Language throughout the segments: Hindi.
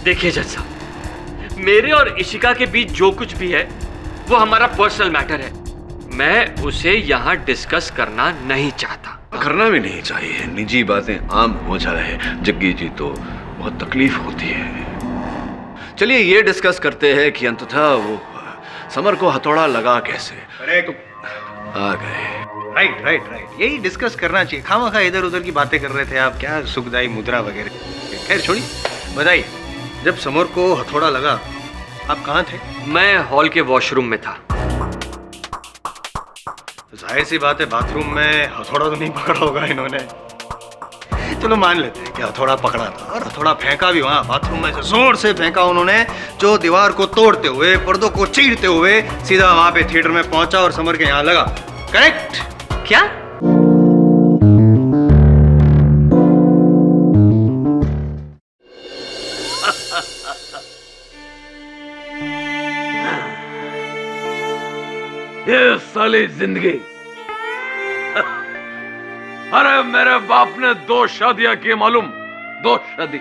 देखिए जज साहब, मेरे और इशिका के बीच जो कुछ भी है वो हमारा पर्सनल मैटर है। मैं उसे यहाँ डिस्कस करना नहीं चाहता। करना भी नहीं चाहिए। निजी बातें आम हो जाए जग्गी जी तो बहुत तकलीफ होती है। चलिए ये डिस्कस करते हैं कि अंततः वो समर को हथौड़ा लगा कैसे। अरे तो आ गए। राइट राइट राइट, यही डिस्कस करना चाहिए। खामखा इधर उधर की बातें कर रहे थे आप, क्या सुखदाई मुद्रा वगैरह। खैर छोड़िए, बताइए जब समर को हथौड़ा लगा आप कहाँ थे? मैं हॉल के वॉशरूम में था। जाहिर सी बात है बाथरूम में हथौड़ा तो नहीं पकड़ा होगा इन्होंने। चलो मान लेते हैं कि हथौड़ा पकड़ा था और हथौड़ा फेंका भी वहां बाथरूम में से जोर से फेंका उन्होंने, जो दीवार को तोड़ते हुए, पर्दों को चीरते हुए सीधा वहां पे थिएटर में पहुंचा और समर के यहाँ लगा। करेक्ट? क्या? ये साली जिंदगी। अरे मेरे बाप ने 2 शादियां की मालूम, 2 शादी।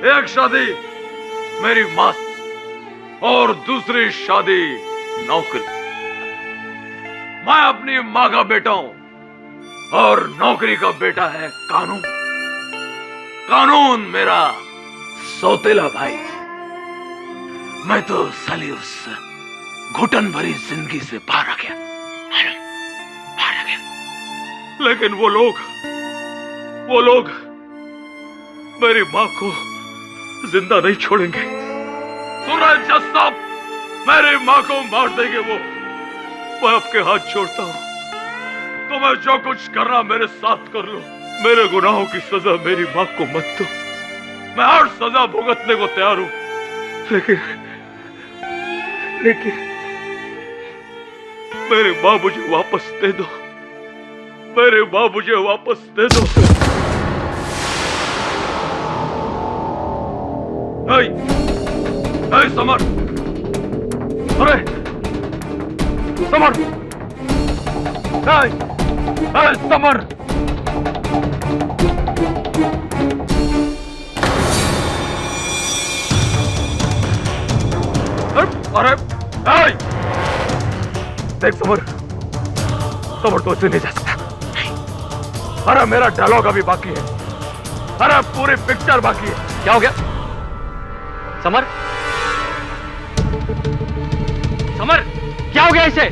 एक शादी मेरी मां से और दूसरी शादी नौकरी। मैं अपनी मां का बेटा हूं और नौकरी का बेटा है कानून। कानून मेरा सौतेला भाई। मैं तो साली उस घुटन भरी जिंदगी से बाहर आ गया, बाहर आ गया। लेकिन वो लोग मेरी मां को जिंदा नहीं छोड़ेंगे। सुना जज साहब, मेरी मां को मार देंगे वो। मैं आपके हाथ जोड़ता हूं, तो मैं जो कुछ करना मेरे साथ कर लो। मेरे गुनाहों की सजा मेरी मां को मत दो। मैं हर सजा भुगतने को तैयार हूं, लेकिन मेरी मां मुझे वापस दे दो। मेरी मां मुझे वापस दे दो। ऐ समर, अरे समर, ऐ समर। अरे देख समर तो ऐसे नहीं जा सकता। अरे मेरा डायलॉग अभी बाकी है। अरे पूरी पिक्चर बाकी है। क्या हो गया? समर, समर क्या हो गया इसे?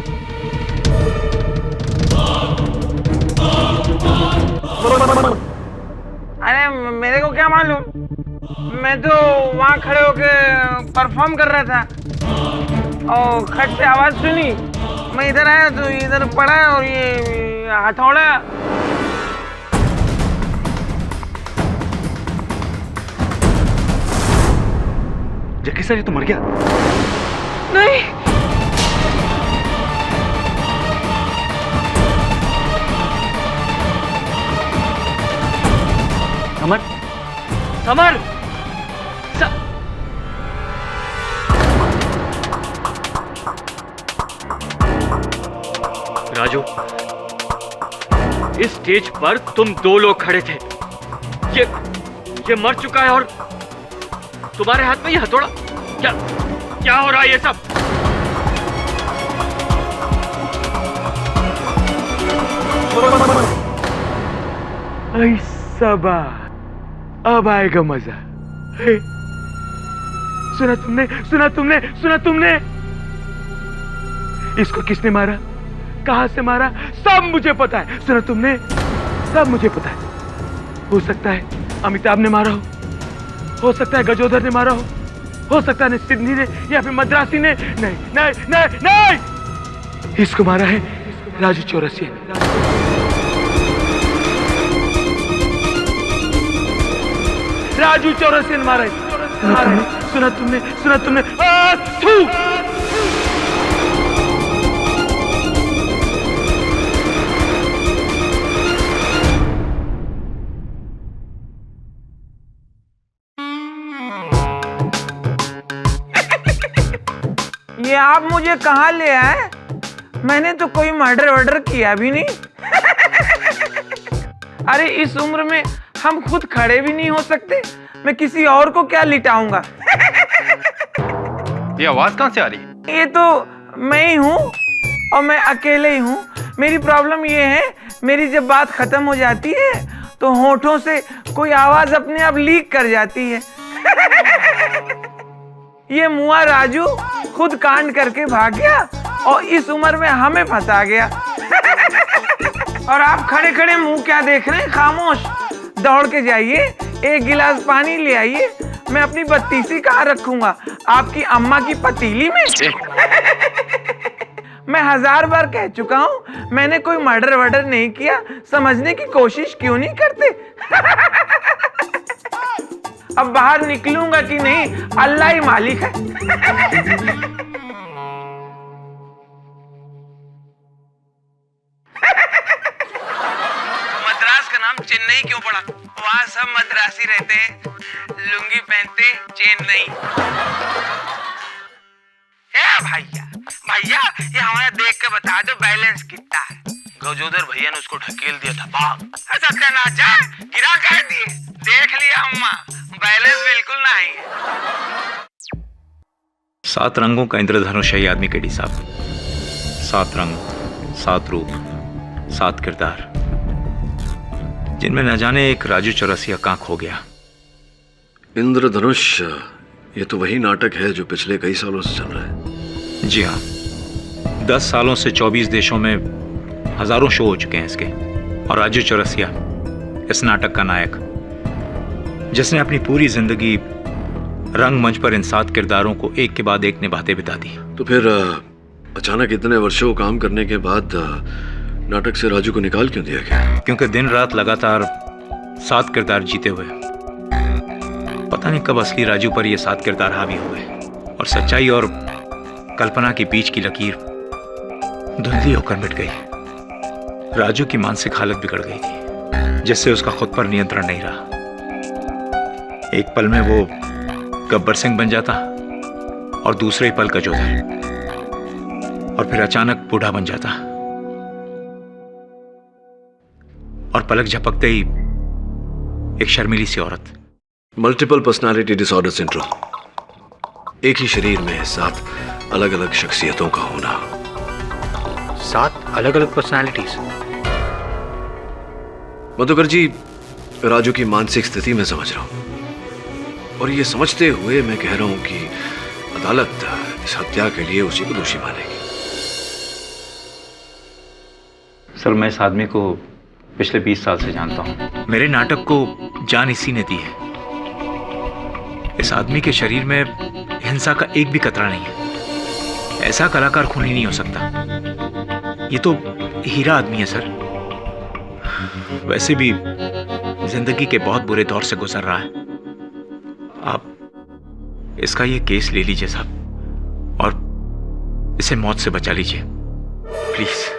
अरे मेरे को क्या मालूम, मैं तो वहां खड़े होके परफॉर्म कर रहा था और खट से आवाज सुनी। मैं इधर आया तो इधर पड़ा और ये हथौड़ा। जग्गी सर ये तो मर गया। नहीं, समर, समर, राजू, इस स्टेज पर तुम 2 लोग खड़े थे। ये मर चुका है और तुम्हारे हाथ में ये हथौड़ा। क्या हो रहा है ये सब? ऐसा अब आएगा मजा। सुना तुमने इसको किसने मारा, कहां से मारा, सब मुझे पता है। सुना तुमने, सब मुझे पता है। हो सकता है अमिताभ ने मारा हो सकता है गजोधर ने मारा हो सकता है सिडनी ने या फिर मद्रासी ने। नहीं नहीं नहीं नहीं, इसको मारा है राजू चौरसिया ने। राजू चौरसिया ने मारा है। सुना तुमने ये आप मुझे कहाँ ले आए? मैंने तो कोई मर्डर किया भी नहीं। अरे इस उम्र में हम खुद खड़े भी नहीं हो सकते, मैं किसी और को क्या लिटाऊंगा। ये आवाज कहाँ से आ रही है? ये तो मैं ही हूँ और मैं अकेले ही हूँ। मेरी प्रॉब्लम ये है, मेरी जब बात खत्म हो जाती है तो होठों से कोई आवाज अपने आप लीक कर जाती है। ये मुआ राजू खुद कांड करके भाग गया और इस उम्र में हमें फंसा गया। और आप खड़े खड़े मुंह क्या देख रहे हैं? खामोश, दौड़ के जाइए, एक गिलास पानी ले आइए। मैं अपनी बत्तीसी कहाँ रखूंगा? आपकी अम्मा की पतीली में? मैं 1000 बार कह चुका हूँ, मैंने कोई मर्डर वर्डर नहीं किया। समझने की कोशिश क्यों नहीं करते? अब बाहर निकलूंगा कि नहीं, अल्लाह ही मालिक है। मद्रास का नाम चेन्नई क्यों पड़ा? वहाँ सब मद्रासी रहते हैं, लुंगी पहनते, चेन नहीं। भैया भैया, ये हमारा देख के बता दो बैलेंस कितना है? गजोदर भैया ने उसको ढकेल दिया था बाप। सत्यानाश, गिरा कह दिए। देख लिया अम्मा, बैलेंस बिल्कुल नहीं है। 7 रंगों का इंद्रधनुष है आदमी केडी साहब। 7 रंग, 7 रूप, 7 किरदार, जिनमें न जाने एक राजू चौरसिया कहाँ खो गया। इंद्रधनुष, ये तो वही नाटक है जो पिछले कई सालों से चल रहा है। जी हाँ, 10 सालों से 24 देशों में हजारों शो हो चुके हैं इसके। और राजू चौरसिया इस नाटक का नायक, जिसने अपनी पूरी जिंदगी रंगमंच पर इन 7 किरदारों को एक के बाद एक निभाते बिता दी। तो फिर अचानक इतने वर्षों काम करने के बाद नाटक से राजू को निकाल क्यों दिया गया? क्योंकि दिन रात लगातार 7 किरदार जीते हुए पता नहीं कब असली राजू पर ये 7 किरदार हावी हो गए और सच्चाई और कल्पना के बीच की लकीर धुंधली होकर मिट गई। राजू की मानसिक हालत बिगड़ गई थी, जिससे उसका खुद पर नियंत्रण नहीं रहा। एक पल में वो गब्बर सिंह बन जाता और दूसरे ही पल गजोदर, और फिर अचानक बूढ़ा बन जाता और पलक झपकते ही एक शर्मीली सी औरत। मल्टीपल पर्सनालिटी डिसऑर्डर सिंड्रोम, एक ही शरीर में 7 अलग अलग शख्सियतों का होना। 7 अलग अलग पर्सनालिटीज? मधुकर जी, राजू की मानसिक स्थिति मैं समझ रहा हूं, और ये समझते हुए मैं कह रहा हूं कि अदालत इस हत्या के लिए उसी को दोषी मानेगी। सर, मैं इस आदमी को पिछले 20 साल से जानता हूं। मेरे नाटक को जान इसी ने दी है। इस आदमी के शरीर में हिंसा का एक भी कतरा नहीं है। ऐसा कलाकार खूनी नहीं हो सकता। ये तो हीरा आदमी है सर। वैसे भी जिंदगी के बहुत बुरे दौर से गुजर रहा है। आप इसका ये केस ले लीजिए साहब, और इसे मौत से बचा लीजिए please.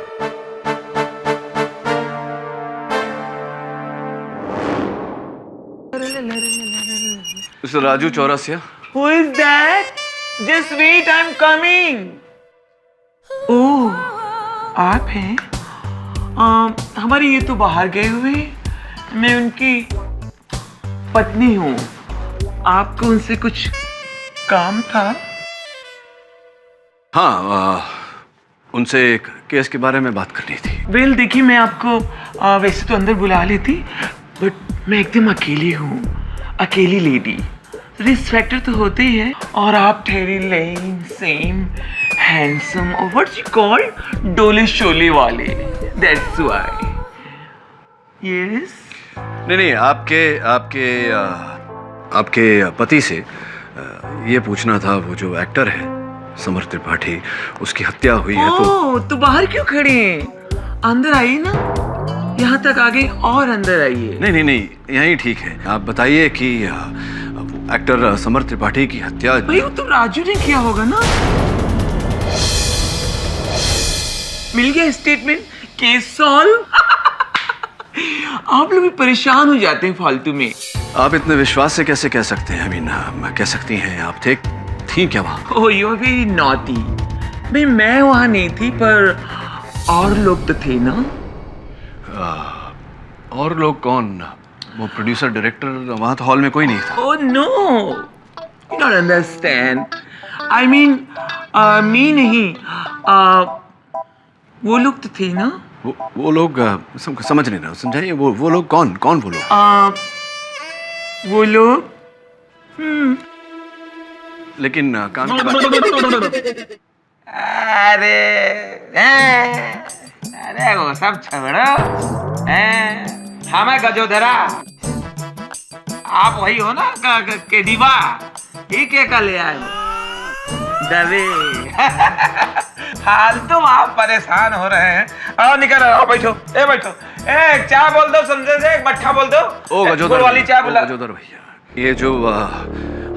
Mister Raju Chaurasia. Who is that? Just wait, I'm coming. ओह, आप हैं? हमारे ये तो बाहर गए हुए। मैं उनकी पत्नी हूँ। आपको उनसे कुछ काम था? हाँ, उनसे एक केस के बारे में बात करनी थी। वेल, देखिए, मैं आपको वैसे तो अंदर बुला लेती, बट मैं एकदम अकेली हूँ, अकेली लेडी। रिस्क फैक्टर तो होते ही है, और आप ठहरी लेन, सेम, हैंडसम, और व्हाट्स यू कॉल डोले शोले वाले। That's why. यस। नहीं, आपके पति से ये पूछना था, वो जो एक्टर है समर त्रिपाठी, उसकी हत्या हुई है तो बाहर क्यों खड़े हैं? अंदर आइए ना, यहाँ तक आ गए और अंदर आइए। नहीं, यहीं ठीक है। आप बताइए कि एक्टर समर त्रिपाठी की हत्या भाई वो तो राजू ने किया होगा ना। मिल गया स्टेटमेंट, केस सॉल्व। आप लोग भी परेशान हो जाते हैं फालतू में। आप इतने विश्वास से कैसे कह सकते हैं? कह सकती हैं आप थी क्या वहाँ? ओह, यू आर वेरी नॉटी। भाई मैं वहाँ नहीं थी, पर और लोग तो थे ना। और लोग कौन? वो प्रोड्यूसर डायरेक्टर वहाँ तो हॉल में कोई नहीं था। Oh no, you don't understand. I mean, me नहीं, वो लोग तो थे ना। वो लोग समझ नहीं रहा, समझाइए। वो लोग कौन वो लोग? वो लोग लेकिन काम की बात। अरे वो सब छोड़ो। हमें गजोधरा, आप वही हो ना के दीवा ही के ले आए दबे। हाल तुम आप परेशान हो रहे हैं। आओ निकल, आओ बैठो, बैठो। एक चाय बोल दो, समझे से एक मट्ठा बोल दो। ओ गजोधर वाली चाय बोला। गजोधर भैया, ये जो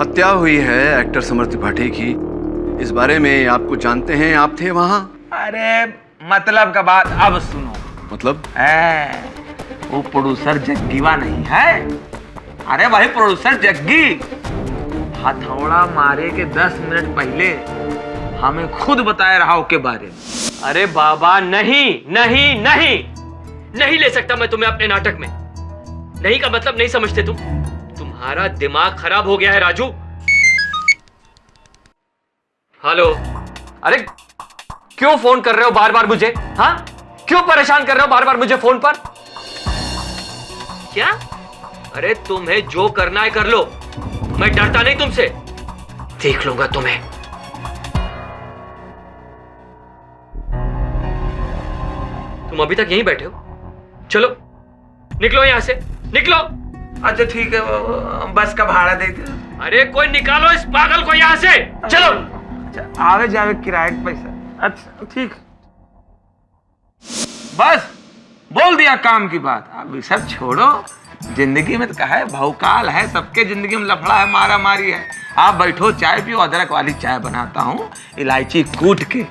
हत्या हुई है एक्टर समर त्रिपाठी की, इस बारे में आप कुछ जानते हैं? आप थे वहाँ? अरे मतलब का बात अब सुनो। मतलब? वो प्रोड्यूसर जग्गीवा नहीं है? अरे भाई प्रोड्यूसर जग्गी हथौड़ा मारे के 10 मिनट पहले हमें खुद बताया रहा के बारे में। अरे बाबा नहीं नहीं नहीं, नहीं ले सकता मैं तुम्हें अपने नाटक में। नहीं का मतलब नहीं समझते तुम? तुम्हारा दिमाग खराब हो गया है राजू। हेलो, अरे क्यों फोन कर रहे हो बार बार मुझे? हाँ, क्यों परेशान कर रहे हो बार बार मुझे फोन पर? क्या? अरे तुम्हें जो करना है कर लो, मैं डरता नहीं तुमसे। देख लूंगा तुम्हें। तुम अभी तक यहीं बैठे हो? चलो निकलो यहां से, निकलो। अच्छा ठीक है, बस का भाड़ा दे दो। अरे कोई निकालो इस पागल को यहां से, चलो। अच्छा, आवे जावे किराए का पैसा। अच्छा ठीक, बस बोल दिया काम की बात। अब सब छोड़ो, जिंदगी में तो कहा है भौकाल है, सबके जिंदगी में लफड़ा है, मारा मारी है। आप बैठो, चाय पियो, अदरक वाली चाय बनाता हूँ, इलायची कूट के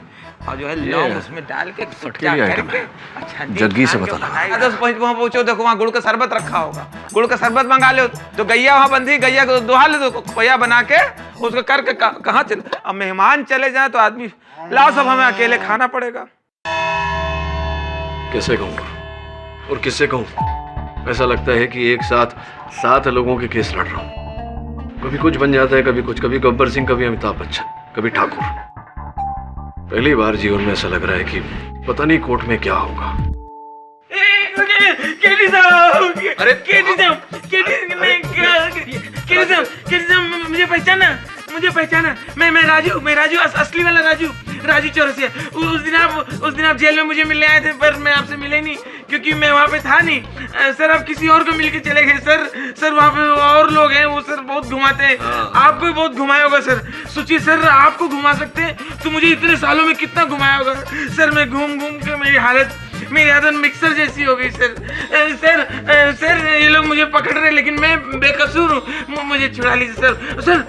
और जो है लौंग उसमें डाल के क्या करके। अच्छा जग्गी से बताना। तो वहाँ पहुंचो, देखो वहाँ गुड़ का शरबत रखा होगा, गुड़ का शरबत मंगा लो। तो गैया वहाँ बंधी, गैया को दुहा ले दो, खोया बना के उसको करके कहाँ चले। अब मेहमान चले जाए तो आदमी लाओ, सब हमें अकेले खाना पड़ेगा। कैसे कहूँ और किससे कहूँ? ऐसा लगता है कि एक साथ 7 लोगों के केस लड़ रहा हूँ। कभी कुछ बन जाता है, कभी कुछ, कभी गब्बर सिंह, कभी अमिताभ बच्चन, कभी ठाकुर। पहली बार जीवन में ऐसा लग रहा है कि पता नहीं कोर्ट में क्या होगा। अरे मुझे पहचाना, मैं राजू, असली वाला राजू चौरसिया। उस दिन आप जेल में मुझे मिलने आए थे, पर मैं आपसे मिले नहीं क्योंकि मैं वहाँ पे था नहीं। सर आप किसी और को मिलके चले गए। सर वहाँ पे और लोग हैं, वो सर बहुत घुमाते हैं। आपको भी बहुत घुमाया होगा सर। सोचिए सर, आपको घुमा सकते हैं तो मुझे इतने सालों में कितना घुमाया होगा सर। मैं घूम के मेरी आदत मिक्सर जैसी हो गई सर। ये लोग मुझे पकड़ रहे, लेकिन मैं बेकसूर हूँ, मुझे छुड़ा लीजिए सर।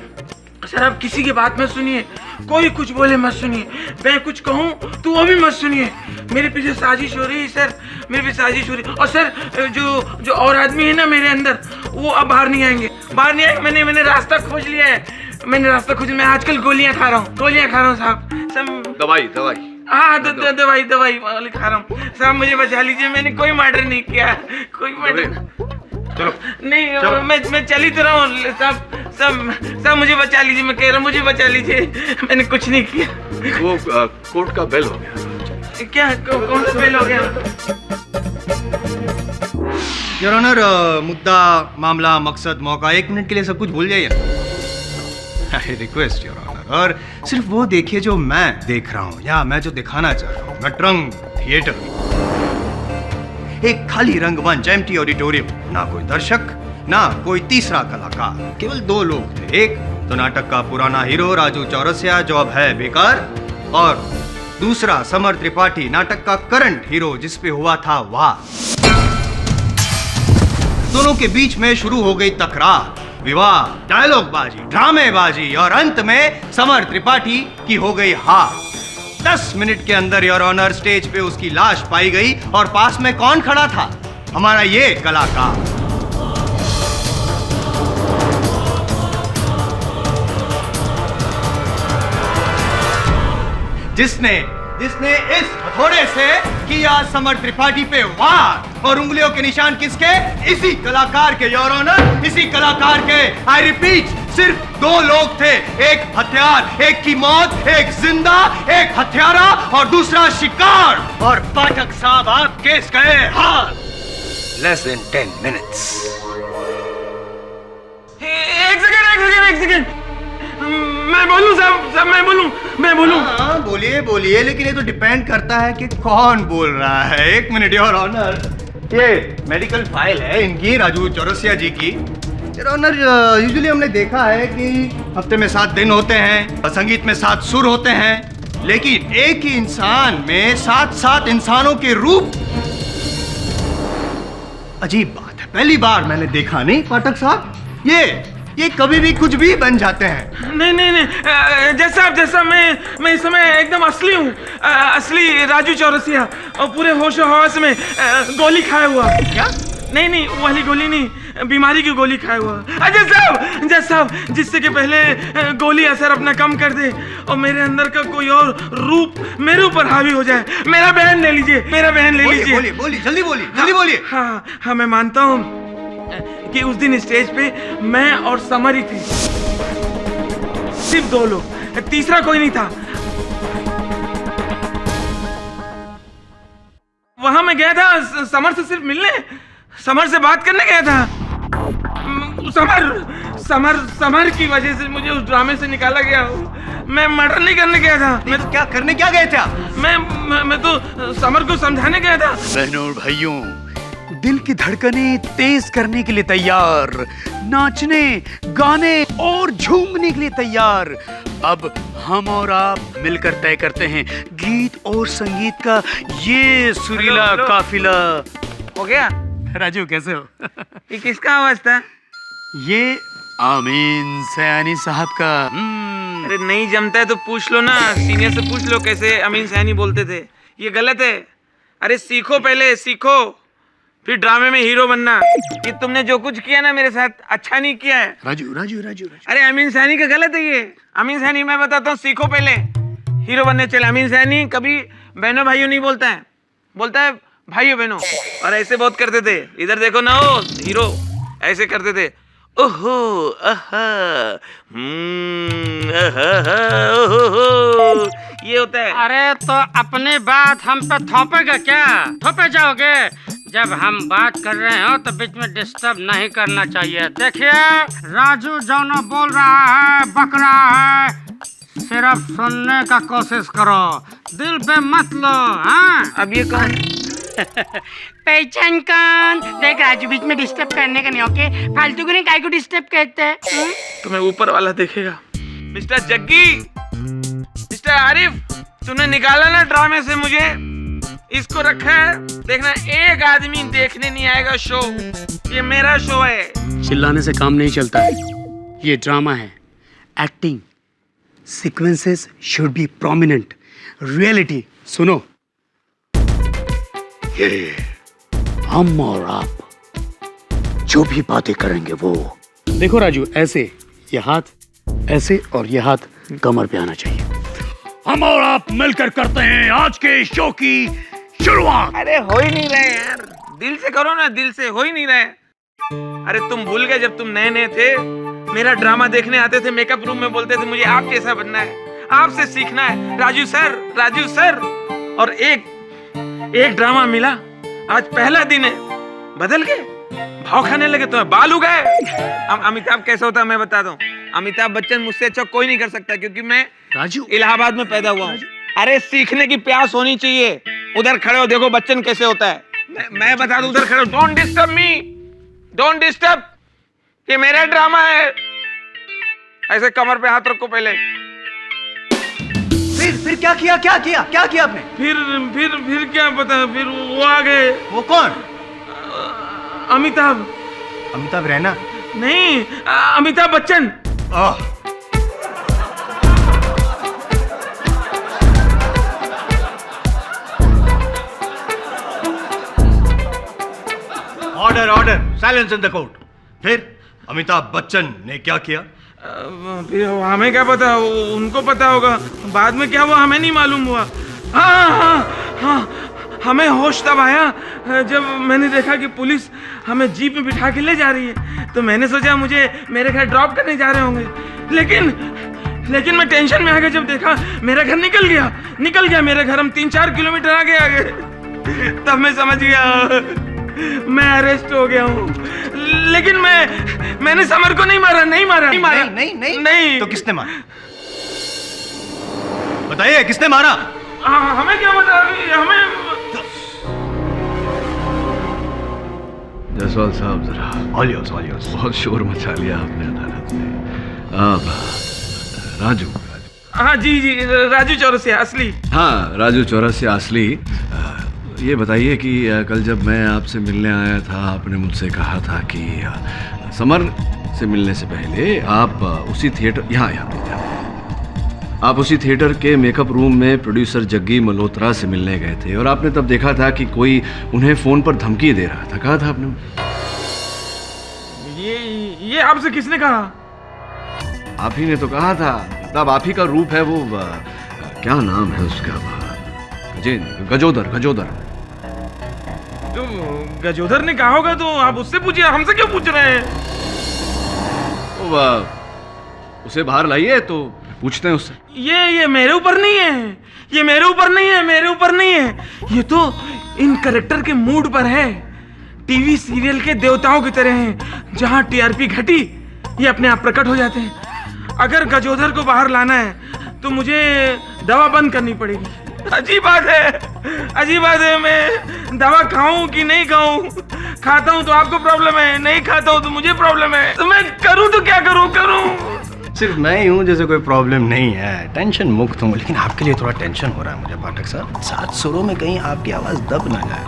आप किसी की बात मत सुनिए, कोई कुछ बोले मत सुनिए, मैं कुछ कहूँ तो वो भी मत सुनिए। मेरे पीछे साजिश हो रही है सर, मेरे पीछे साजिश हो रही है। और सर जो और आदमी है ना मेरे अंदर, वो अब बाहर नहीं आएंगे। मैंने रास्ता खोज लिया है। मैं आजकल गोलियां खा रहा हूँ साहब। दवाई हाँ दवाई वाली खा रहा हूँ साहब, मुझे बचा लीजिए। मैंने कोई मर्डर नहीं किया, कोई मर्डर नहीं। मैं चली तो रहा हूँ सब मुझे बचा लीजिए। मैं कह रहा हूँ मुझे बचा लीजिए, मैंने कुछ नहीं किया। वो कोर्ट का बेल हो गया। क्या कौन सा बेल हो गया? योर ऑनर, मुद्दा, मामला, मकसद, मौका, 1 मिनट के लिए सब कुछ भूल जाइए। आई रिक्वेस्ट योर ऑनर, और सिर्फ वो देखिए जो मैं देख रहा हूँ या मैं जो दिखाना चाह रहा हूँ। नटरंग थिएटर, एक खाली रंगमंच, एम्प्टी ऑडिटोरियम, ना कोई दर्शक, ना कोई तीसरा कलाकार, केवल 2 लोग थे। एक तो नाटक का पुराना हीरो राजू चौरसिया, जो अब है बेकार, और दूसरा समर त्रिपाठी, नाटक का करंट हीरो, जिसपे हुआ था वार। दोनों के बीच में शुरू हो गई तकरार, विवाद, डायलॉगबाजी, ड्रामेबाजी, और अंत में समर त्रिपाठी की हो गई हार। 10 मिनट के अंदर योर ऑनर स्टेज पे उसकी लाश पाई गई, और पास में कौन खड़ा था? हमारा ये कलाकार। जिसने जिसने इस हथौड़े से किया समर त्रिपाठी पे वार, और उंगलियों के निशान किसके? इसी कलाकार के, योर ऑनर, इसी कलाकार के। आई रिपीट, सिर्फ 2 लोग थे, एक हथियार, एक की मौत, एक जिंदा, एक हत्यारा और दूसरा शिकार। और पाठक साहब, आप केस गए हार। Less than 10 minutes. एक सेकंड मैं बोलूं साहब, मैं बोलूं। हाँ, बोलिए बोलिए, लेकिन ये तो डिपेंड करता है कि कौन बोल रहा है। 1 मिनट योर ऑनर, ये मेडिकल फाइल है इनकी, राजू चौरसिया जी की। योर ऑनर, यूजुअली हमने देखा है कि हफ्ते में 7 दिन होते हैं, संगीत में 7 सुर होते हैं, लेकिन एक ही इंसान में 7 इंसानों के रूप। अजीब बात है, पहली बार मैंने देखा। नहीं पाठक साहब, ये कभी भी कुछ भी बन जाते हैं। नहीं, जैसा मैं इस समय एकदम असली हूँ, असली राजू चौरसिया, और पूरे होश हवास में गोली खाया हुआ। क्या? नहीं, वो वाली गोली नहीं, बीमारी की गोली खाया हुआ। जज साहब, जिससे कि पहले गोली असर अपना कम कर दे और मेरे अंदर का कोई और रूप मेरे ऊपर हावी हो जाए। मेरा बहन ले लीजिए। बोलिए, जल्दी बोलिए। हाँ, मैं मानता हूँ कि उस दिन स्टेज पे मैं और समर ही थे, सिर्फ 2 लोग, तीसरा कोई नहीं था। वहां मैं गया था समर से सिर्फ मिलने, समर से बात करने गया था। समर की वजह से मुझे उस ड्रामे से निकाला गया। मैं मर्डर नहीं करने गया था। मैं तो क्या करने क्या गए थे आप? मैं तो समर को समझाने गया था। बहनों और भाइयों, दिल की धड़कनें तेज करने के लिए तैयार, नाचने, गाने और झूमने के लिए तैयार। अब हम और आप मिलकर तय करते हैं गीत और संगीत का ये सुरीला हेलो। काफिला। हो गया? राजू कैसे हो? ये किसका आवाज था? ये आमीन सयानी साहब का। अरे नहीं जमता है तो पूछ लो ना, सीनियर से पूछ लो कैसे अमीन सैनी बोलते थे। ये गलत है। अरे सीखो, पहले सीखो, फिर ड्रामे में हीरो बनना। ये तुमने जो कुछ किया ना मेरे साथ, अच्छा नहीं किया है। राजू। अरे अमीन सैनी का गलत है ये। अमीन सैनी, मैं बताता हूँ, सीखो पहले, हीरो बनने चले। अमीन सैनी कभी बहनों भाइयों नहीं बोलता है, बोलता है भाइयों बहनों। और ऐसे बहुत करते थे, इधर देखो ना, वो हीरो ऐसे करते थे, ओहो आहा, ओहो, ये होता है। अरे तो अपनी बात हम पे थोपेगा क्या? थोपे जाओगे? जब हम बात कर रहे हो तो बीच में डिस्टर्ब नहीं करना चाहिए। देखिए, राजू जो बोल रहा है, बक रहा है, सिर्फ सुनने का कोशिश करो, दिल पे मत लो। हाँ, अब ये कौन? पहचान कौन? देख राजू, बीच में डिस्टर्ब करने का नहीं, ओके? फालतू को नहीं, काय को डिस्टर्ब कहते हैं। तुम्हें ऊपर वाला देखेगा। मिस्टर जग्गी, मिस्टर आरिफ, तुमने निकाला ना ड्रामे से मुझे, इसको रखा है। देखना, एक आदमी देखने नहीं आएगा शो। ये मेरा शो है। चिल्लाने से काम नहीं चलता है, ये ड्रामा है, acting. Sequences should be prominent. Reality सुनो, ये हम और आप जो भी बातें करेंगे वो देखो राजू, ऐसे ये हाथ ऐसे और ये हाथ कमर पे आना चाहिए। हम और आप मिलकर करते हैं आज के शो की शुरुआत। अरे हो ही नहीं रहे यार, दिल से करो ना, दिल से हो ही नहीं रहे। अरे तुम भूल गए जब तुम नए नए थे, मेरा ड्रामा देखने आते थे, मेकअप रूम में बोलते थे मुझे आप जैसा बनना है, आपसे सीखना है, राजू सर। और एक ड्रामा मिला, आज पहला दिन है, बदल गए, भाव खाने लगे, तुम्हें बाल उगाए। अमिताभ कैसा होता है मैं बता दूं, अमिताभ बच्चन मुझसे अच्छा कोई नहीं कर सकता, क्योंकि मैं राजू इलाहाबाद में पैदा हुआ हूँ। अरे सीखने की प्यास होनी चाहिए। उधर खड़े हो, देखो बच्चन कैसे होता है। मैं बता दूं, उधर खड़े हो, don't disturb me, don't disturb, ये मेरा ड्रामा है। ऐसे कमर पे हाथ रखो पहले। फिर क्या किया आपने? फिर क्या पता, फिर वो आ गए। वो कौन? अमिताभ रैना? नहीं, Amitabh Bachchan. Order, silence in the court. फिर अमिताभ बच्चन ने क्या किया? फिर हमें क्या पता, उनको पता होगा। बाद में क्या हुआ हमें नहीं मालूम हुआ। हाँ, हमें होश तब आया जब मैंने देखा कि पुलिस हमें जीप में बिठा के ले जा रही है। तो मैंने सोचा मुझे मेरे घर ड्रॉप करने जा रहे होंगे, लेकिन मैं टेंशन में आ गया जब देखा मेरा घर निकल गया मेरे घर। हम 3-4 किलोमीटर आगे तब मैं समझ गया मैं अरेस्ट हो गया हूँ। लेकिन मैंने समर को नहीं मारा। नहीं। तो किसने मारा? बताइए, किसने मारा? हमें क्या बता रही हमें। जसवाल साहब, जरा ऑलियोस बहुत शोर मचा लिया आपने अदालत में। आप राजू। हाँ जी, राजू चौरसिया असली। हाँ, राजू चौरसिया असली। ये बताइए कि कल जब मैं आपसे मिलने आया था, आपने मुझसे कहा था कि समर से मिलने से पहले आप उसी थिएटर आप उसी थिएटर के मेकअप रूम में प्रोड्यूसर जग्गी मल्होत्रा से मिलने गए थे और आपने तब देखा था कि कोई उन्हें फोन पर धमकी दे रहा था। कहा था आपने? ये आपसे किसने कहा? आप ही ने तो कहा था। तब आप ही का रूप है वो, क्या नाम है उसका? गजोदर। तो गजोदर ने कहा होगा तो आप उससे पूछिए, हमसे क्यों पूछ रहे हैं? उसे बाहर लाइए तो पूछते हैं उससे। ये मेरे ऊपर नहीं है। ये तो इन कैरेक्टर के मूड पर है। टीवी सीरियल के देवताओं की तरह हैं, जहां टीआरपी घटी ये अपने आप प्रकट हो जाते हैं। अगर गजोदर को बाहर लाना है तो मुझे दवा बंद करनी पड़ेगी। अजीब बात है, मैं दवा खाऊं कि नहीं खाऊं? खाता हूं तो आपको प्रॉब्लम है, नहीं खाता हूं तो मुझे प्रॉब्लम है। तो मैं करूं तो क्या करूं? सिर्फ मैं ही हूँ जैसे कोई प्रॉब्लम नहीं है, टेंशन मुक्त हूँ। लेकिन आपके लिए थोड़ा टेंशन हो रहा है मुझे पाठक साहब। 7 सुरों में कहीं आपकी आवाज़ दब ना जाए।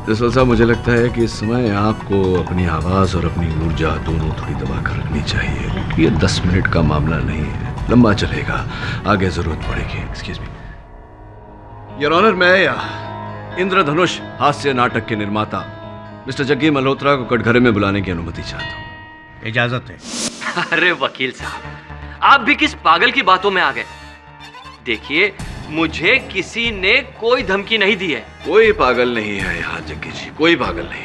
जसवाल साहब, मुझे लगता है कि इस समय आपको अपनी आवाज़ और अपनी ऊर्जा दोनों थोड़ी दबा कर रखनी चाहिए। ये 10 मिनट का मामला नहीं है, लंबा चलेगा, आगे ज़रूरत पड़ेगी। एक्सक्यूज मी योर ऑनर, मैं इंद्रधनुष हास्य नाटक के निर्माता मिस्टर जग्गी मल्होत्रा को कटघरे में बुलाने की अनुमति चाहता हूँ। इजाज़त है। अरे वकील साहब, आप भी किस पागल की बातों में आ गए? देखिए, मुझे किसी ने कोई धमकी नहीं दी है। कोई पागल नहीं है यहाँ जग्गी जी, कोई पागल नहीं।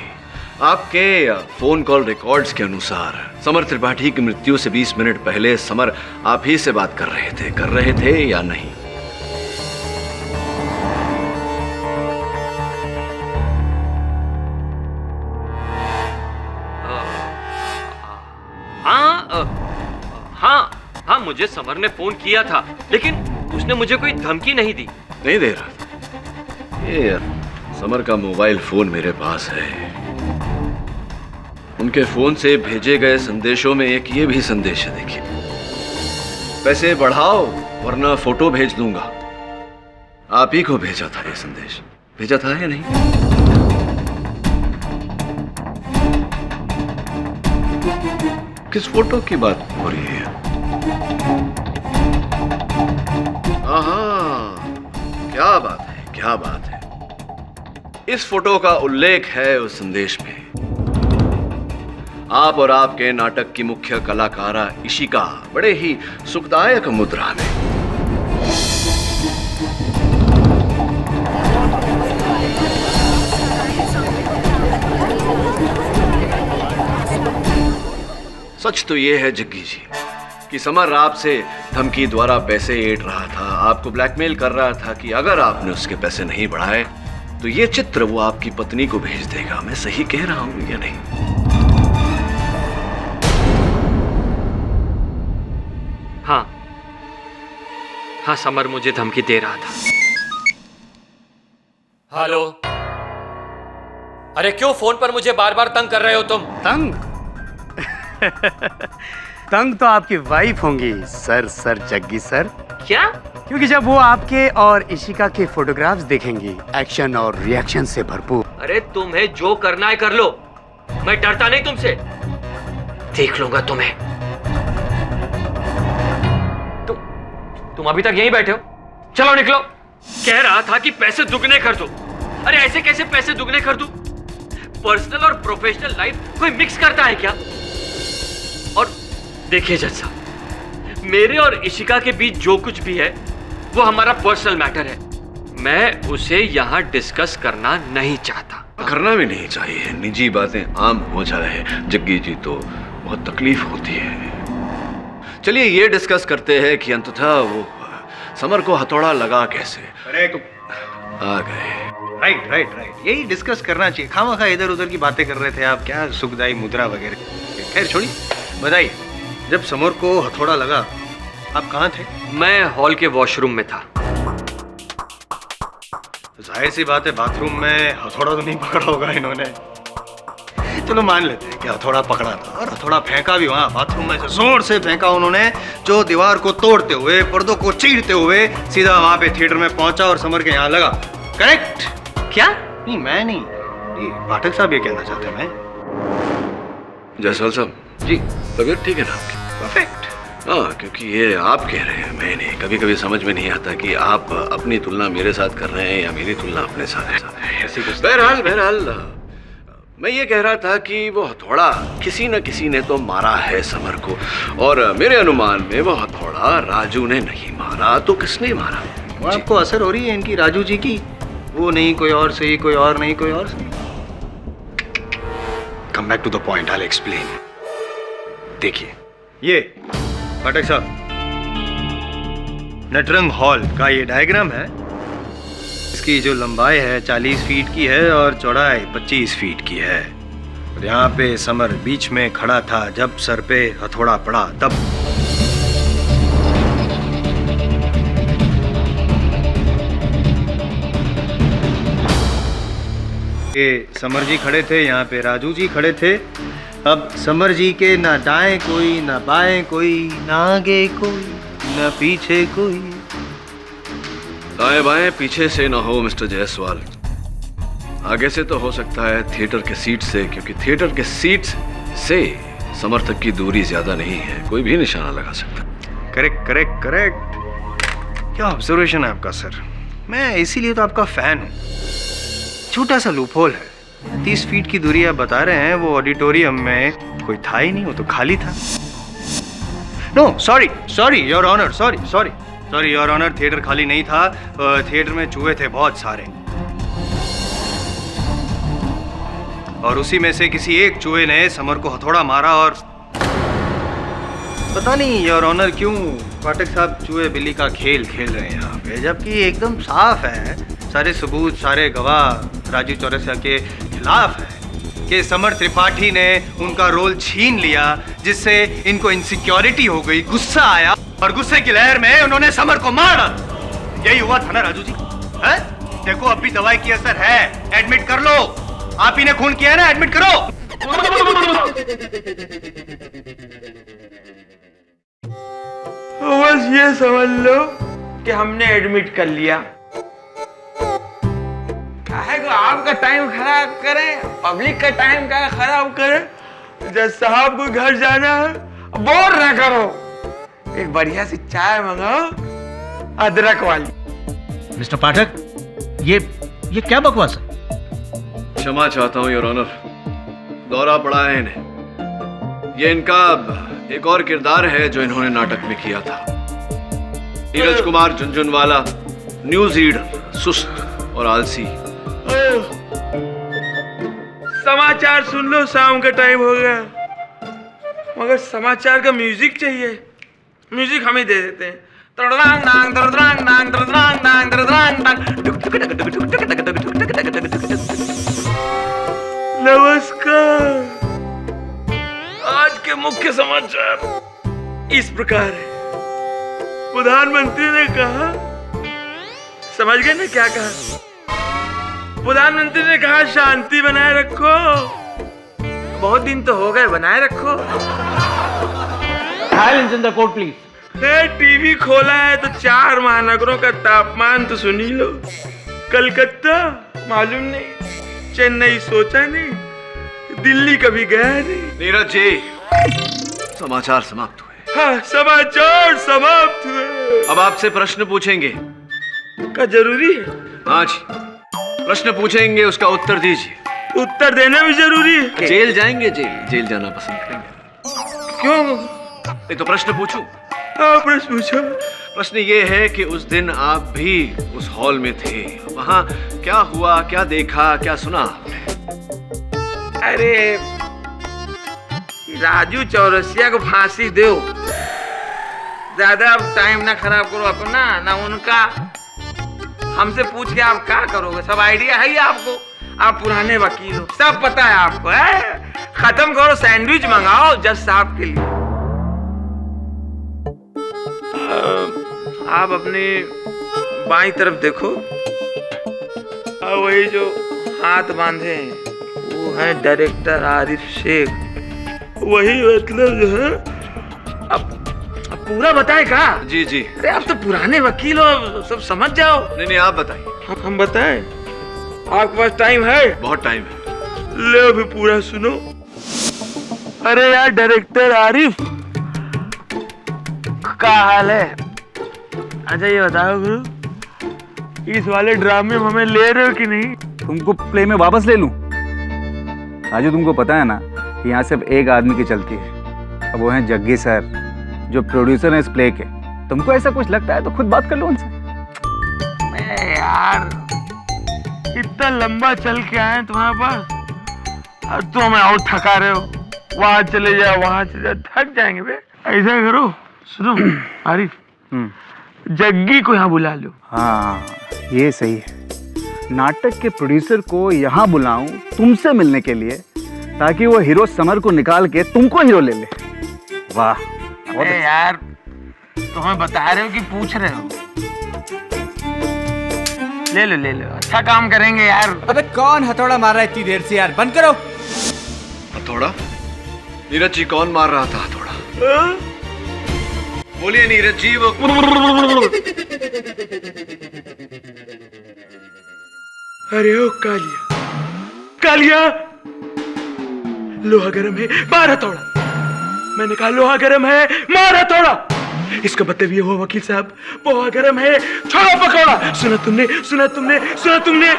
आपके फोन कॉल रिकॉर्ड्स के अनुसार समर त्रिपाठी की मृत्यु से 20 मिनट पहले समर आप ही से बात कर रहे थे या नहीं? हाँ, मुझे समर ने फोन किया था, लेकिन उसने मुझे कोई धमकी नहीं दी। नहीं दे रहा था। ये समर का मोबाइल फोन मेरे पास है। उनके फोन से भेजे गए संदेशों में एक ये भी संदेश है, देखिए। पैसे बढ़ाओ वरना फोटो भेज दूंगा। आप ही को भेजा था ये संदेश, भेजा था या नहीं? किस फोटो की बात हो रही है? क्या बात है। इस फोटो का उल्लेख है उस संदेश में। आप और आपके नाटक की मुख्य कलाकारा इशिका बड़े ही सुखदायक मुद्रा में। सच तो ये है जग्गी जी कि समर आपसे धमकी द्वारा पैसे ऐंठ रहा था, आपको ब्लैकमेल कर रहा था कि अगर आपने उसके पैसे नहीं बढ़ाए तो ये चित्र वो आपकी पत्नी को भेज देगा। मैं सही कह रहा हूं या नहीं? हाँ, समर मुझे धमकी दे रहा था। हेलो, अरे क्यों फोन पर मुझे बार बार तंग कर रहे हो तुम? तंग तो आपकी वाइफ होंगी सर जग्गी सर। क्या? क्योंकि जब वो आपके और इशिका के फोटोग्राफ्स देखेंगी एक्शन और रिएक्शन से भरपूर। अरे तुम्हें जो करना है कर लो, मैं डरता नहीं तुमसे। देख लूंगा तुम्हें। तुम अभी तक यहीं बैठे हो? चलो निकलो। कह रहा था कि पैसे दुगने कर दो। अरे ऐसे कैसे पैसे दुगने कर दूं? पर्सनल और प्रोफेशनल लाइफ कोई मिक्स करता है क्या? और देखिए जज साहब, मेरे और इशिका के बीच जो कुछ भी है वो हमारा पर्सनल मैटर है। मैं उसे यहाँ डिस्कस करना नहीं चाहता। करना भी नहीं चाहिए, निजी बातें आम हो जाए जग्गी जी तो बहुत तकलीफ होती है। चलिए ये डिस्कस करते हैं कि अंततः वो समर को हथौड़ा लगा कैसे। आ गए। राइट राइट राइट, यही डिस्कस करना चाहिए। खामखा इधर उधर की बातें कर रहे थे आप, क्या सुखदाई मुद्रा वगैरह। खैर छोड़िए, बताइए जब समर को हथौड़ा लगा आप कहाँ थे? मैं हॉल के वॉशरूम में था। जाहिर सी बात है बाथरूम में हथौड़ा तो नहीं पकड़ा होगा इन्होंने। चलो मान लेते हैं कि हथौड़ा पकड़ा था, और हथौड़ा फेंका भी वहाँ बाथरूम में से जोर से फेंका उन्होंने, जो दीवार को तोड़ते हुए, पर्दों को चीरते हुए सीधा वहाँ पे थिएटर में पहुंचा और समर के यहाँ लगा। करेक्ट? क्या? नहीं मैं नहीं, ये पाठक साहब ये कहना चाहते हैं। मैं जायसवाल साहब जी, तबीयत ठीक है ना आपकी? परफेक्ट। हाँ, क्योंकि ये आप कह रहे हैं, मैं नहीं। कभी कभी समझ में नहीं आता कि आप अपनी तुलना मेरे साथ कर रहे हैं या मेरी तुलना अपने साथ है। बहरहाल मैं ये कह रहा था कि वो हथौड़ा किसी न किसी ने तो मारा है समर को, और मेरे अनुमान में वो हथौड़ा राजू ने नहीं मारा, तो किसने मारा? वो आपको असर हो रही है इनकी राजू जी की? वो नहीं कोई और सही, कोई और नहीं कोई और सही। Come back to the point, I will explain. देखिए ये पाठक साहब, नटरंग हॉल का ये डायग्राम है। इसकी जो लंबाई है 40 फीट की है और चौड़ाई 25 फीट की है। और यहाँ पे समर बीच में खड़ा था जब सर पे हथौड़ा पड़ा तब। ये समर जी खड़े थे, यहाँ पे राजू जी खड़े थे। अब समर जी के ना दाएं कोई, ना बाएं कोई, ना आगे कोई, ना पीछे कोई। दाएं बाएं पीछे से ना हो मिस्टर जायसवाल, आगे से तो हो सकता है थिएटर के सीट से, क्योंकि थिएटर के सीट से समर तक की दूरी ज्यादा नहीं है, कोई भी निशाना लगा सकता। करेक्ट करेक्ट करेक्ट, क्या ऑब्जर्वेशन है आपका सर। मैं इसीलिए तो आपका फैन हूँ। छोटा सा लूपहोल है, 30 फीट की दूरी आप बता रहे हैं, वो ऑडिटोरियम में कोई था ही नहीं, वो तो खाली था। No sorry sorry your honour, sorry sorry sorry your honour, theatre खाली नहीं था, थिएटर में चूहे थे बहुत सारे, और उसी में से किसी एक चूहे ने समर को हथौड़ा मारा। और पता नहीं योर ऑनर क्यों पाठक साहब चूहे बिल्ली का खेल खेल रहे हैं यहाँ पे, जबकि एकदम साफ है, सारे सबूत सारे गवाह राजू चौरसिया के खिलाफ है कि समर त्रिपाठी ने उनका रोल छीन लिया, जिससे इनको इनसिक्योरिटी हो गई, गुस्सा आया, और गुस्से की लहर में उन्होंने समर को मारा। यही हुआ था ना राजू जी? है? देखो अब भी दवाई की असर है, एडमिट कर लो। आप ही ने खून किया है ना, एडमिट करो। बस ये समझ लो कि हमने एडमिट कर लिया। काहे को आपका टाइम खराब करें, पब्लिक का टाइम का खराब करें। जज साहब को घर जाना है, बोर ना करो, एक बढ़िया सी चाय मंगाओ, अदरक वाली। मिस्टर पाठक, ये क्या बकवास है? क्षमा चाहता हूँ योर ऑनर, दौरा पड़ा है इन्हें। ये इनका एक और किरदार है जो इन्होंने नाटक में किया था। नीरज कुमार झुनझुनवाला, न्यूज रीडर, सुस्त और आलसी। समाचार सुन लो, शाम का टाइम हो गया, मगर समाचार का म्यूजिक चाहिए। म्यूजिक हम ही दे देते हैं। नमस्कार। आज के मुख्य समाचार इस प्रकार है। प्रधानमंत्री ने कहा, समझ गए ना क्या कहा? प्रधानमंत्री ने कहा शांति बनाए रखो। बहुत दिन तो हो गए, बनाए रखो। Silence in the court, please. TV खोला है तो 4 महानगरों का तापमान तो सुन ही लो। कलकत्ता मालूम नहीं, चेन्नई सोचा नहीं, दिल्ली कभी गया नहीं। नीरज जी, समाचार समाप्त हुए। हाँ, समाचार समाप्त हुए। अब आपसे प्रश्न पूछेंगे। क्या जरूरी है? हाँ जी, प्रश्न पूछेंगे, उसका उत्तर दीजिए। उत्तर देना भी जरूरी है? जेल जाएंगे? जेल जाना पसंद करेंगे? क्यों? नहीं तो प्रश्न पूछूं? हाँ, प्रश्न पूछो। प्रश्न ये है कि उस दिन आप भी उस हॉल में थे, वहां क्या हुआ, क्या देखा, क्या सुना आपने? अरे राजू चौरसिया को फांसी दो, ज्यादा अब टाइम ना खराब करो अपना ना उनका। हमसे पूछ के आप क्या करोगे? सब आइडिया है ही आपको, आप पुराने वकील हो, सब पता है आपको है? खत्म करो, सैंडविच मंगाओ जज साहब के लिए। आप अपनी बाईं तरफ देखो, और वही जो हाथ बांधे हैं वो है डायरेक्टर आरिफ शेख, वही मतलब जो है। अब पूरा बताए का? जी जी। अरे आप तो पुराने वकील हो, सब समझ जाओ। नहीं आप बताइए। हम बताएं? आपके पास टाइम है? बहुत टाइम है। ले भी पूरा सुनो। अरे यार डायरेक्टर आरिफ, क्या हाल है? अच्छा ये बताओ गुरु, इस वाले ड्रामे में हमें ले रहे हो कि नहीं? तुमको प्ले में वापस ले लूं? राजू तुमको पता है ना कि यहाँ सिर्फ एक आदमी की चलती है, अब वो है जग्गी सर, जो प्रोड्यूसर है इस प्ले के। तुमको ऐसा कुछ लगता है तो खुद बात कर लो उनसे। यार इतना लंबा चल के आए तुम्हारे पास, और तुम हमें और थका रहे हो। वहां चले जाओ, वहां चले जाओ, थक जाएंगे बे। ऐसा करो, सुनो आरिफ, जग्गी को यहाँ बुला लो। हाँ ये सही है, नाटक के प्रोड्यूसर को यहाँ बुलाऊं तुमसे मिलने के लिए, ताकि वो हीरो समर को निकाल के तुमको हीरो ले ले। वाह। अरे यार तुम्हें बता रहे हो कि पूछ रहे हो? ले लो ले लो, अच्छा काम करेंगे यार। अबे कौन हथौड़ा मार रहा है इतनी देर से यार? बंद करो। हथौड़ा? नीरज जी कौन मार रहा था हथौड़ा? बोलिए नीरज जी। वो अरे ओ कालिया, कालिया, लोहा गरम है, मार हथौड़ा। मैंने कहा लोहा गरम है, मार हथौड़ा। इसका मतलब ये हुआ वकील साहब, लोहा गरम है, छोड़ो पकौड़ा। सुना तुमने, सुना तुमने, सुना तुमने?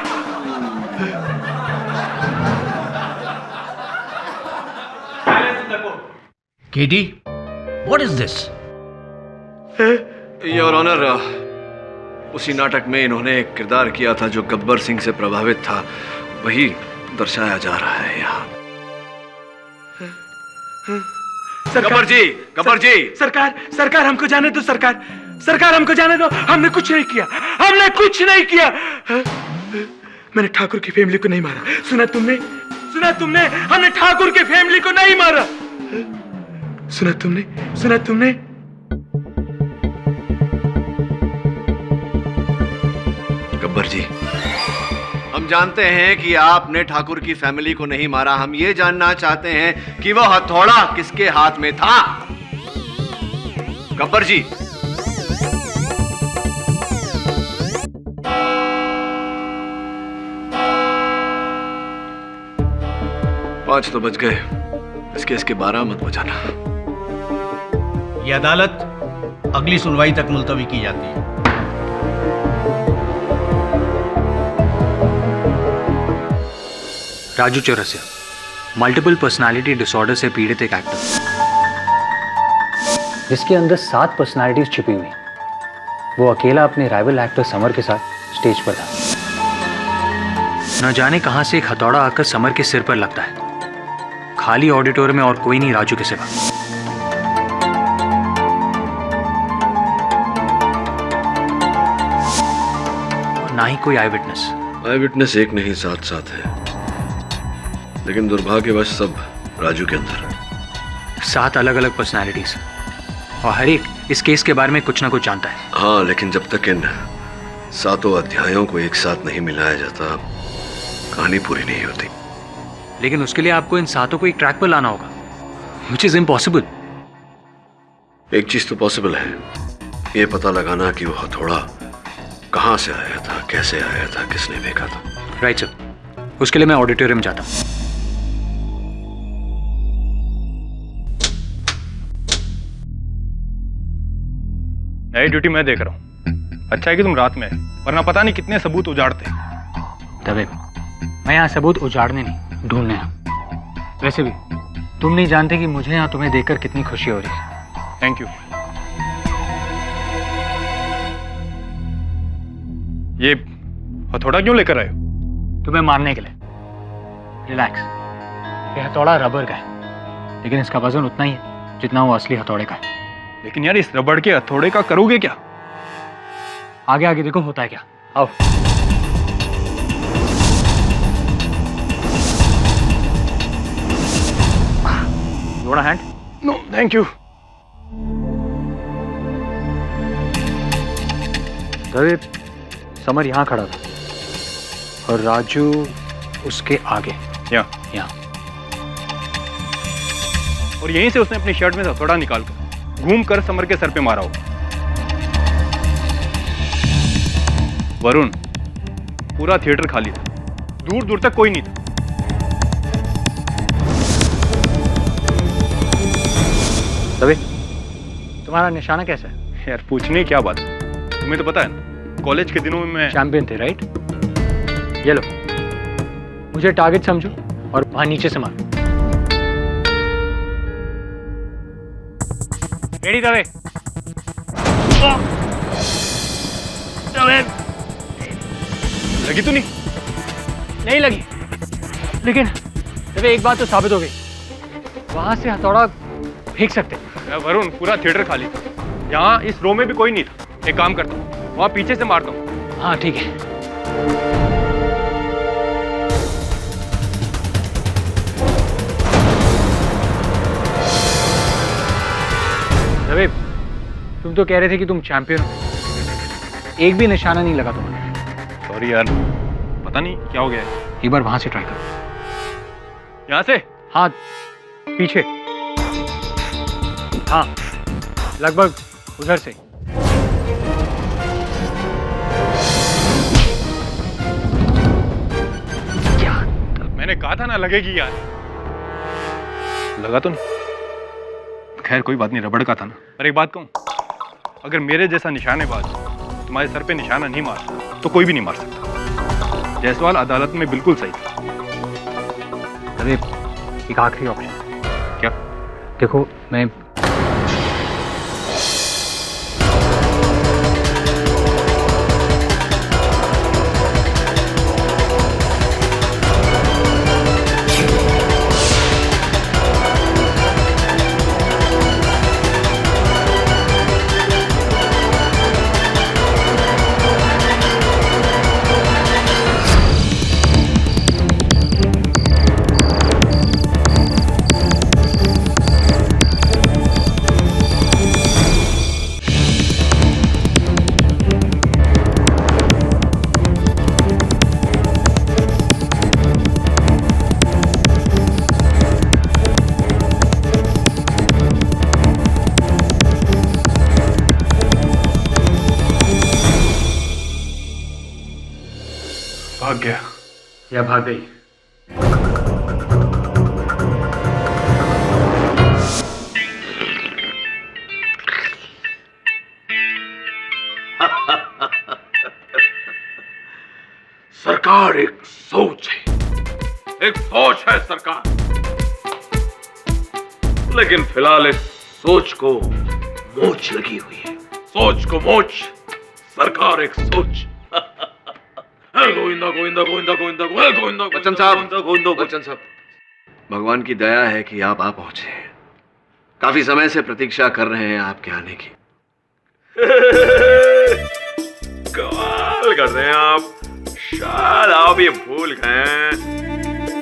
KD, what is this? Your honour, उसी नाटक में इन्होंने एक किरदार किया था जो गब्बर सिंह से प्रभावित था, वही दर्शाया जा रहा है यहाँ। गब्बर जी, गब्बर जी। सरकार, सरकार हमको जाने दो, सरकार, सरकार हमको जाने दो। हमने कुछ नहीं किया, हमने कुछ नहीं किया। मैंने ठाकुर की फैमिली को नहीं मारा। सुना तुमने, सुना तुमने? हमने ठाकुर की फैमिली को नहीं मारा। सुना तुमने, सुना तुमने? गब्बर जी, हम जानते हैं कि आपने ठाकुर की फैमिली को नहीं मारा। हम ये जानना चाहते हैं कि वह हथौड़ा किसके हाथ में था? गब्बर जी। पांच तो बज गए, इस केस के 12 मत बजाना। ये अदालत अगली सुनवाई तक मुलतवी की जाती है। Raju Chaurasia, multiple personality disorder से पीड़ित एक एक्टर, जिसके अंदर 7 पर्सनालिटीज छिपी हुई। वो अकेला अपने राइवल एक्टर समर के साथ स्टेज पर था। न जाने कहां से एक हथौड़ा आकर समर के सिर पर लगता है। खाली ऑडिटोरियम में और कोई नहीं राजू के सिवा। और ना ही कोई आई विटनेस। आई विटनेस एक नहीं, 7 है, लेकिन दुर्भाग्यवश सब राजू के अंदर। 7 अलग अलग पर्सनालिटीज, और हर एक इस केस के बारे में कुछ ना कुछ जानता है। हाँ, लेकिन जब तक इन 7 अध्यायों को एक साथ नहीं मिलाया जाता, कहानी पूरी नहीं होती। लेकिन उसके लिए आपको इन 7 को एक ट्रैक पर लाना होगा, which is impossible। एक चीज तो पॉसिबल है, ये पता लगाना कि वो हथौड़ा कहां से आया था, कैसे आया था, किसने फेंका था। राइट सर, उसके लिए मैं ऑडिटोरियम जाता हूं। नई ड्यूटी मैं देख रहा हूँ। अच्छा है कि तुम रात में, वरना पता नहीं कितने सबूत उजाड़ते। तबे मैं यहाँ सबूत उजाड़ने नहीं, ढूंढने आया। वैसे भी तुम नहीं जानते कि मुझे यहाँ तुम्हें देखकर कितनी खुशी हो रही है। Thank you. ये हथौड़ा क्यों लेकर आए हो? तुम्हें मारने के लिए। रिलैक्स, ये हथौड़ा रबर का है, लेकिन इसका वजन उतना ही है जितना वो असली हथौड़े का है। लेकिन यार इस रबड़ के हथौड़े का करोगे क्या? आगे आगे देखो होता है क्या। आओ। You want a hand? No thank you. Dubey, Samar यहाँ खड़ा था और राजू उसके आगे। यहाँ। और यहीं से उसने अपनी शर्ट में से हथौड़ा निकालकर घूम कर समर के सर पे मारा हो। वरुण, पूरा थिएटर खाली था, दूर दूर तक कोई नहीं था। दबे, तुम्हारा निशाना कैसा है? यार पूछने क्या बात है, तुम्हें तो पता है ना, कॉलेज के दिनों में मैं चैंपियन थे, राइट? ये लो, मुझे टारगेट समझो और वहां नीचे से मारो। रेडी दबे? दबे लगी तो नहीं? नहीं लगी, लेकिन दबे एक बात तो साबित हो गई, वहां से हथौड़ा फेंक सकते। वरुण, पूरा थिएटर खाली था, यहाँ इस रो में भी कोई नहीं था। एक काम करता हूँ, वहां पीछे से मारता हूँ। हाँ ठीक है। दबे, तुम तो कह रहे थे कि तुम चैंपियन हो, एक भी निशाना नहीं लगा तुम्हारा। सॉरी यार, पता नहीं क्या हो गया है। एक बार वहां से ट्राई करो। यहाँ से? हाँ, पीछे। हाँ, लगभग उधर से। क्या? मैंने कहा था ना लगेगी यार। लगा तो नहीं? खैर कोई बात नहीं, रबड़ का था ना। पर एक बात कहूं, अगर मेरे जैसा निशानेबाज तुम्हारे सर पे निशाना नहीं मार तो कोई भी नहीं मार सकता। जायसवाल अदालत में बिल्कुल सही था। अरे एक आखिरी ऑप्शन। क्या? देखो, मैं भाग गया या भाग गई। सरकार एक सोच है, एक सोच है सरकार, लेकिन फिलहाल इस सोच को मोच लगी हुई है। सोच को मोच, सरकार एक सोच। गोविंदा गोविंदा गोविंदा गोविंदा गोविंदा। बच्चन साहब, बच्चन साहब, भगवान की दया है कि आप आ पहुंचे। काफी समय से प्रतीक्षा कर रहे हैं आपके आने की। कमाल कर रहे हैं आप। शायद आप ये भूल गए,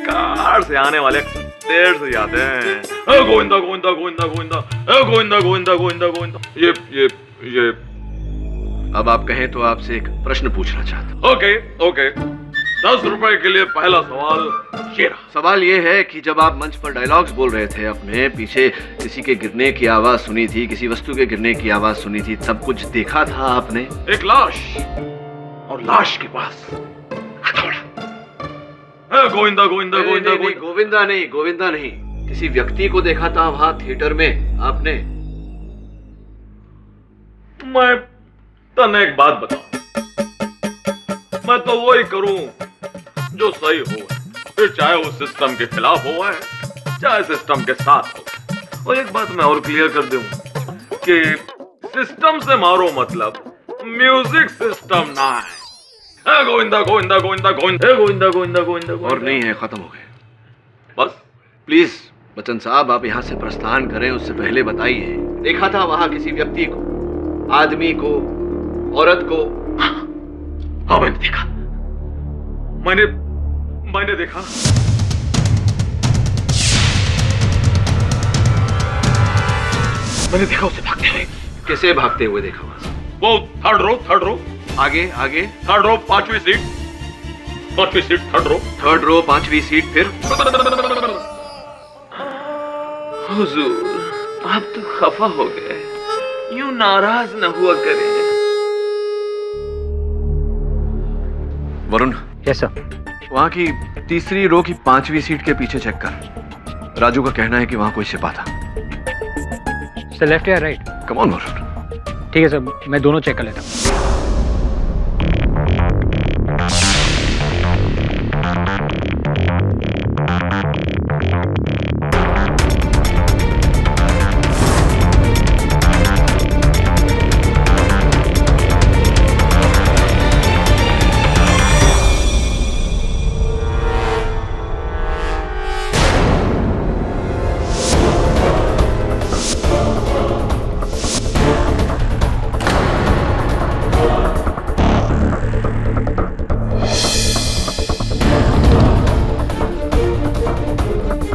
कार से आने वाले देर से जाते हैं। गोविंदा गोविंदा गोविंदा गोविंदा गोविंदा गोविंदा गोविंदा गोविंदा। ये अब आप कहें तो आपसे एक प्रश्न पूछना चाहता हूं। ओके ओके, 10 रुपए के लिए पहला सवाल ये रहा। सवाल ये है कि जब आप मंच पर डायलॉग्स बोल रहे थे, अपने पीछे किसी के गिरने की आवाज सुनी थी, किसी वस्तु के गिरने की आवाज सुनी थी, सब कुछ देखा था आपने? एक लाश, और लाश के पास हथौड़ा। गोविंदा गोविंदा गोविंदा गोविंदा। गोविंदा नहीं, गोविंदा नहीं, किसी व्यक्ति को देखा था वहां थिएटर में आपने? मैं तने एक बात बताऊं, मैं तो वही करूं जो सही हो, फिर चाहे वो सिस्टम के खिलाफ हो चाहे सिस्टम के साथ हो। और एक बात मैं और क्लियर कर दूं कि सिस्टम से मारो मतलब म्यूजिक सिस्टम ना है, हे गोविंदा गोविंदा गोविंदा गोविंदा, हे गोविंदा गोविंदा गोविंदा और गोविंदा। नहीं है, खत्म हो गए। बस प्लीज बच्चन साहब, आप यहाँ से प्रस्थान करें उससे पहले बताइए, देखा था वहां किसी व्यक्ति को, आदमी को, औरत को? हाँ मैंने देखा, मैंने देखा। मैंने देखा उसे भागते हुए। कैसे भागते हुए देखा वहां? वो थर्ड रो, आगे आगे? थर्ड रो, 5वीं seat, third row. Third row, 5वीं सीट। फिर? हुजूर, आप तो खफा हो गए, यूं नाराज न हुआ करें। Varun, yes sir. वहां की तीसरी रो की 5वीं सीट के पीछे चेक कर। राजू का कहना है कि वहां कोई सिपा था। सर लेफ्ट या राइट? Come on Varun. ठीक है सर, मैं दोनों चेक कर लेता हूँ।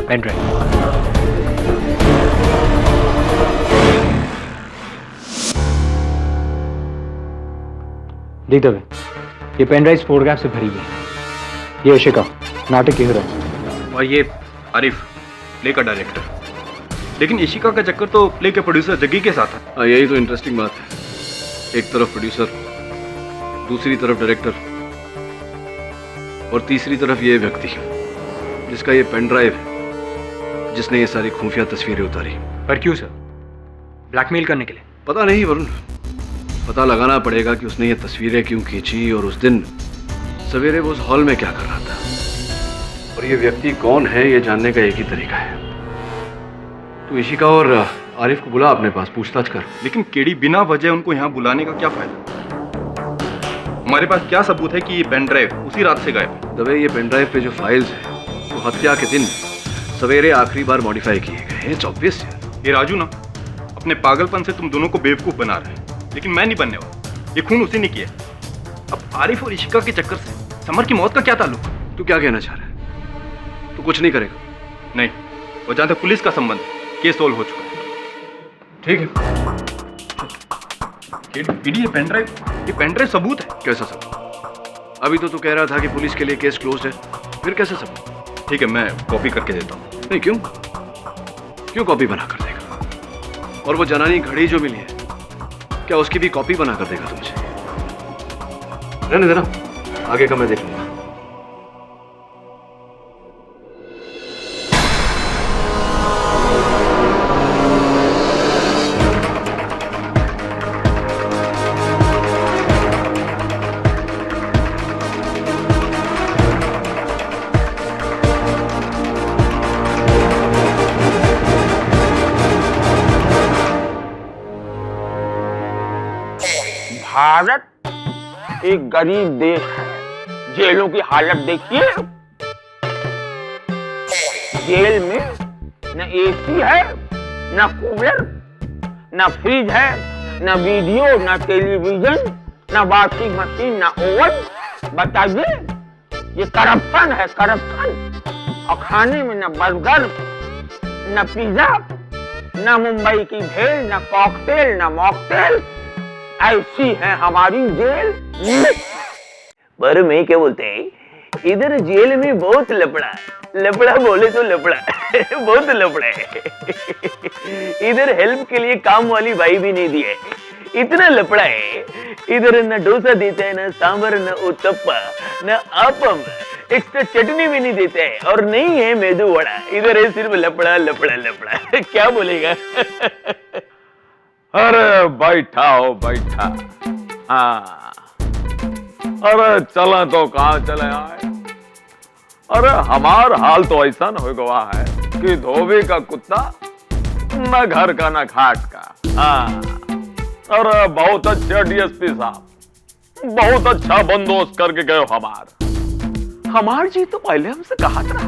Pen drive. देख दबे, ये पेन ड्राइव फोटोग्राफ से भरी हुई है। ये इशिका, नाटक की हीरोइन। और ये आरिफ, प्ले का डायरेक्टर। लेकिन इशिका का चक्कर तो प्ले के प्रोड्यूसर जग्गी के साथ है। यही तो इंटरेस्टिंग बात है, एक तरफ प्रोड्यूसर, दूसरी तरफ डायरेक्टर, और तीसरी तरफ ये व्यक्ति जिसका ये पेन ड्राइव है, जिसने ये सारी खुफिया तस्वीरें उतारी। पर क्यों सर? ब्लैकमेल करने के लिए? पता नहीं वरुण, पता लगाना पड़ेगा कि उसने ये तस्वीरें क्यों खींची और उस दिन सवेरे वो उस हॉल में क्या कर रहा था। और ये व्यक्ति कौन है, ये जानने का एक ही तरीका है। तू इशिका और आरिफ को बुला अपने पास, पूछताछ कर। लेकिन केडी, बिना वजह उनको यहाँ बुलाने का क्या फायदा? हमारे पास क्या सबूत है कि ये पेन ड्राइव उसी रात से गायब है? दबे, ये पेन ड्राइव पे जो फाइल्स हैं वो हत्या के दिन सवेरे आखिरी बार मॉडिफाई किए गए हैं। ऑब्वियस है। ये राजू ना, अपने पागलपन से तुम दोनों को बेवकूफ बना रहे हैं, लेकिन मैं नहीं बनने वाला। ये खून उसी ने किया। अब आरिफ और इशिका के चक्कर से समर की मौत का क्या ताल्लुक? तू क्या कहना चाह रहा है? तू कुछ नहीं करेगा? नहीं, और जहां तक पुलिस का संबंध है, केस सोल्व हो चुका है। ठीक है। केडी, ये पेन ड्राइव सबूत है। कैसा सबूत? अभी तो तू कह रहा था कि पुलिस के लिए केस क्लोज है, फिर कैसे सबूत? ठीक है, मैं कॉपी करके देता हूँ। नहीं, क्यों कॉपी बना कर देगा? और वो जनानी घड़ी जो मिली है, क्या उसकी भी कॉपी बना कर देगा तुमसे? रहने देना, आगे का मैं देख लूंगा। भारत एक गरीब देश है। जेलों की हालत देखिए, जेल में न एसी है, न कूलर, न फ्रिज है, न वीडियो, न टेलीविजन, न वॉशिंग मशीन, न ओवन। बताइए, ये करप्शन है, करप्शन। और खाने में न बर्गर, न पिज्जा, न मुंबई की भेल, न कॉकटेल, न मॉकटेल। ऐसी है हमारी जेल। पर मैं क्या बोलते हैं, इधर जेल में बहुत लफड़ा, लफड़ा बोले तो लफड़ा बहुत लफड़ा है। इधर हेल्प के लिए काम वाली भाई भी नहीं दी है, इतना लफड़ा है। इधर न डोसा देते हैं, न सांबर, न उत्तप्पा, न आपम, एक्स्ट्रा चटनी भी नहीं देते हैं, और नहीं है मेदू वड़ा। इधर है सिर्फ लफड़ा लफड़ा लफड़ा। क्या बोलेगा? अरे बैठा हो, बैठा। हाँ, अरे चला तो कहाँ चले आए। अरे हमार हाल तो ऐसा न हो गया है कि धोबी का कुत्ता, न घर का न घाट का। हाँ, अरे बहुत अच्छे डीएसपी साहब, बहुत अच्छा बंदोबस्त करके गए हमार जी तो पहले हमसे कहा था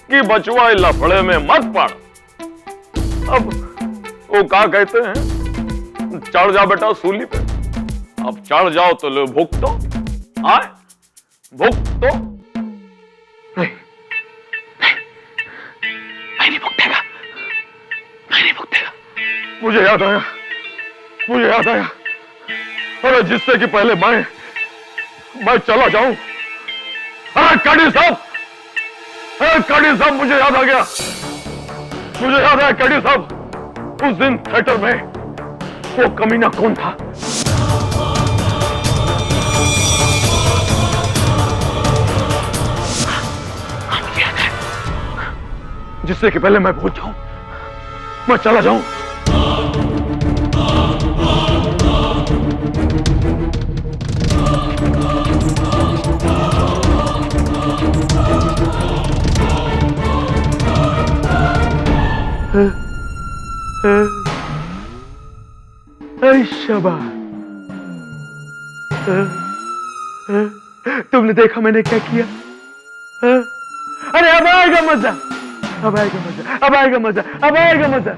कि बचवा लफड़े में मत पड़। अब वो क्या कहते हैं, चढ़ जा बेटा सूली पे। अब चढ़ जाओ तो लो भुगतो, आए भुगतो। नहीं नहीं भुगतेगा, नहीं भुगतेगा। मुझे याद आया, अरे जिससे कि पहले मैं चला जाऊं। अरे कड़ी साहब, मुझे याद आ गया, कड़ी साहब, उस दिन थिएटर में वो कमीना कौन था? जिससे कि पहले मैं भूल जाऊं, मैं चला जाऊं। शाबाश, तुमने देखा मैंने क्या किया? अरे अब आएगा मजा, अब आएगा मजा।